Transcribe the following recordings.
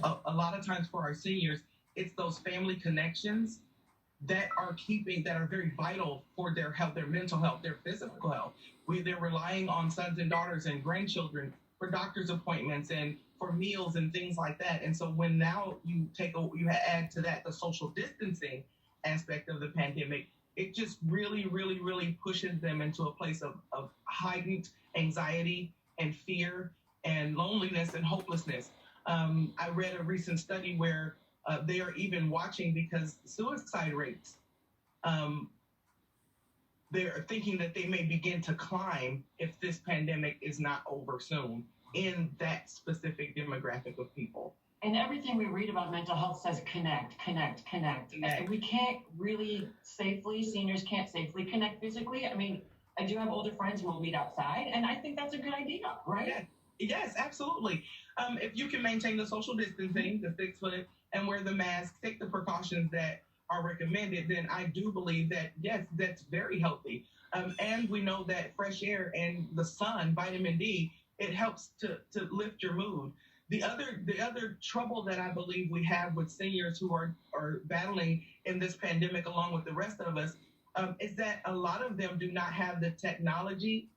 a lot of times for our seniors, it's those family connections that are very vital for their health, their mental health, their physical health. They're relying on sons and daughters and grandchildren for doctor's appointments and for meals and things like that. And so when now you add to that the social distancing aspect of the pandemic, it just really, really, really pushes them into a place of heightened anxiety and fear and loneliness and hopelessness. I read a recent study where they are even watching because suicide rates, um, they're thinking that they may begin to climb if this pandemic is not over soon in that specific demographic of people. And everything we read about mental health says connect, connect, connect. And we can't really safely, seniors can't safely connect physically. I mean, I do have older friends who will meet outside, and I think that's a good idea, right? Yeah. Yes, absolutely. If you can maintain the social distancing, the 6 foot, and wear the mask, take the precautions that are recommended, then I do believe that, yes, that's very healthy. And we know that fresh air and the sun, vitamin D, it helps to lift your mood. The other trouble that I believe we have with seniors who are battling in this pandemic along with the rest of us is that a lot of them do not have the technology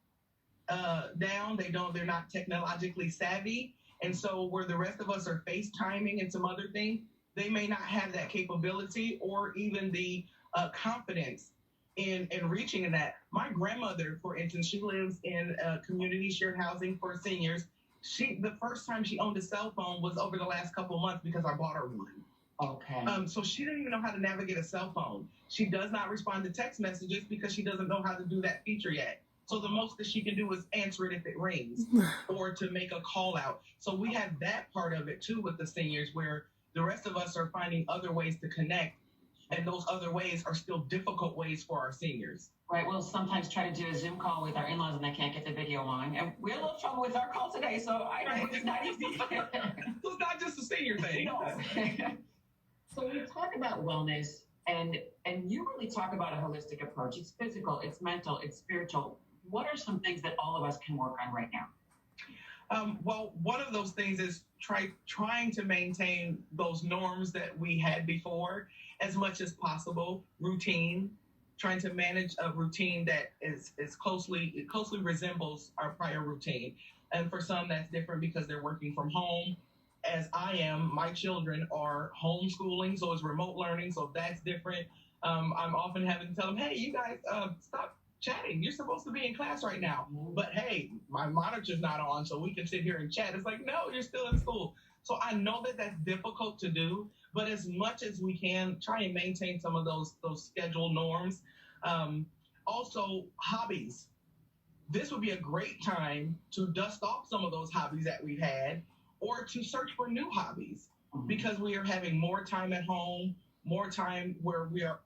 down. They're not technologically savvy. And so where the rest of us are FaceTiming and some other things, they may not have that capability or even the confidence in reaching in that. My grandmother, for instance, she lives in community shared housing for seniors. The first time she owned a cell phone was over the last couple of months because I bought her one. Okay. So she didn't even know how to navigate a cell phone. She does not respond to text messages because she doesn't know how to do that feature yet. So the most that she can do is answer it if it rings or to make a call out. So we have that part of it too with the seniors where the rest of us are finding other ways to connect. And those other ways are still difficult ways for our seniors. Right. We'll sometimes try to do a Zoom call with our in-laws and they can't get the video on. And we had a little trouble with our call today, so I know it's not easy. So it's not just a senior thing. No. So we talk about wellness and you really talk about a holistic approach. It's physical, it's mental, it's spiritual. What are some things that all of us can work on right now? Well, one of those things is trying to maintain those norms that we had before as much as possible. Routine, trying to manage a routine that is closely resembles our prior routine. And for some, that's different because they're working from home. As I am, my children are homeschooling, so it's remote learning, so that's different. I'm often having to tell them, hey, you guys, stop chatting. You're supposed to be in class right now. But hey, my monitor's not on, so we can sit here and chat. It's like, no, you're still in school. So I know that that's difficult to do, but as much as we can, try and maintain some of those schedule norms. Also, hobbies. This would be a great time to dust off some of those hobbies that we've had or to search for new hobbies because we are having more time at home, more time where we are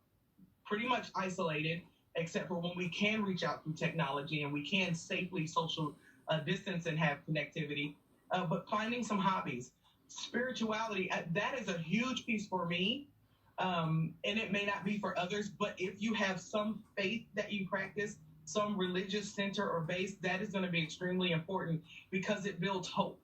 pretty much isolated, except for when we can reach out through technology and we can safely social distance and have connectivity. But finding some hobbies, spirituality, that is a huge piece for me. And it may not be for others, but if you have some faith that you practice, some religious center or base, that is going to be extremely important because it builds hope.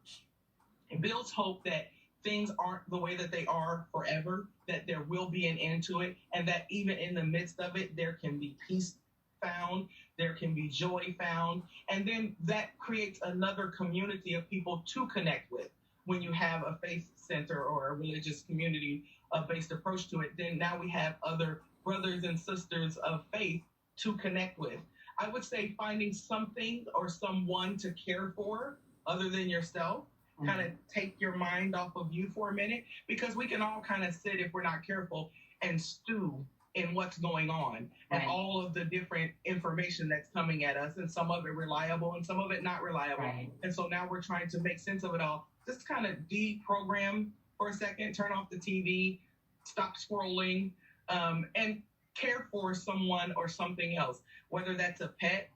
It builds hope that things aren't the way that they are forever, that there will be an end to it, and that even in the midst of it, there can be peace found, there can be joy found, and then that creates another community of people to connect with. When you have a faith center or a religious community-based approach to it, then now we have other brothers and sisters of faith to connect with. I would say finding something or someone to care for other than yourself, kind of take your mind off of you for a minute, because we can all kind of sit, if we're not careful, and stew in what's going on and all of the different information that's coming at us, and some of it reliable and some of it not reliable. And so now we're trying to make sense of it all. Just kind of deprogram for a second, turn off the TV, stop scrolling, and care for someone or something else, whether that's a pet,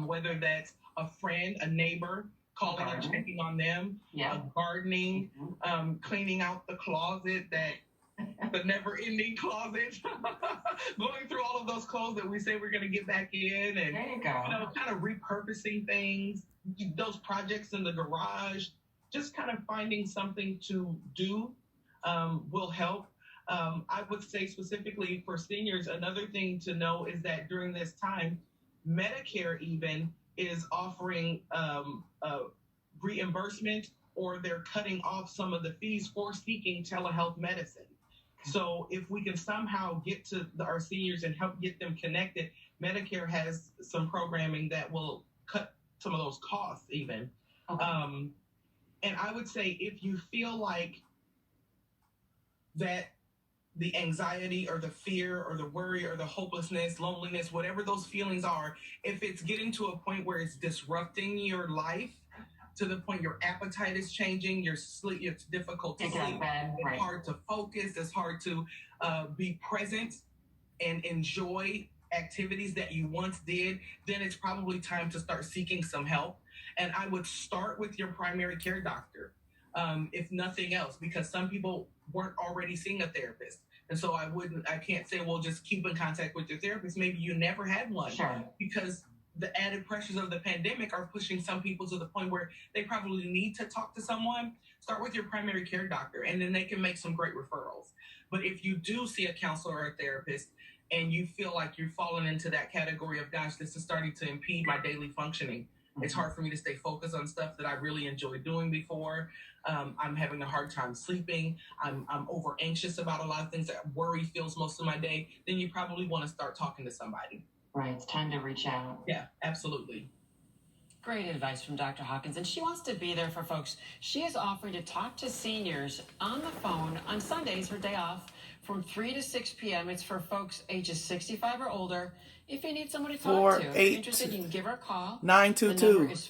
whether that's a friend, a neighbor, calling and checking on them, gardening, cleaning out the closet, the never-ending closet, going through all of those clothes that we say we're going to get back in, and kind of repurposing things, those projects in the garage, just kind of finding something to do will help. I would say specifically for seniors, another thing to know is that during this time, Medicare even is offering reimbursement, or they're cutting off some of the fees for seeking telehealth medicine. So if we can somehow get to our seniors and help get them connected, Medicare has some programming that will cut some of those costs even. Okay. And I would say if you feel like that the anxiety or the fear or the worry or the hopelessness, loneliness, whatever those feelings are, if it's getting to a point where it's disrupting your life to the point your appetite is changing, your sleep, it's difficult to sleep, it's hard to focus, it's hard to be present and enjoy activities that you once did, then it's probably time to start seeking some help. And I would start with your primary care doctor, if nothing else, because some people weren't already seeing a therapist. And so I can't say, well, just keep in contact with your therapist. Maybe you never had one. Sure. Because the added pressures of the pandemic are pushing some people to the point where they probably need to talk to someone. Start with your primary care doctor, and then they can make some great referrals. But if you do see a counselor or a therapist and you feel like you're falling into that category of, gosh, this is starting to impede my daily functioning, it's hard for me to stay focused on stuff that I really enjoyed doing before. I'm having a hard time sleeping. I'm over anxious about a lot of things. That worry fills most of my day. Then you probably want to start talking to somebody. Right. It's time to reach out. Yeah, absolutely. Great advice from Dr. Hawkins, and she wants to be there for folks. She is offering to talk to seniors on the phone on Sundays, her day off, from 3 to 6 p.m. It's for folks ages 65 or older. If you need someone to talk to, if you're interested, you can give her a call. 922. The number is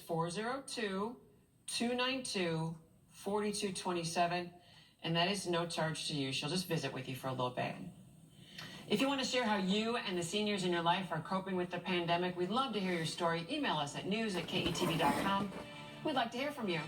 402-292-4227, and that is no charge to you. She'll just visit with you for a little bit. If you want to share how you and the seniors in your life are coping with the pandemic, we'd love to hear your story. Email us at news@ketv.com. We'd like to hear from you.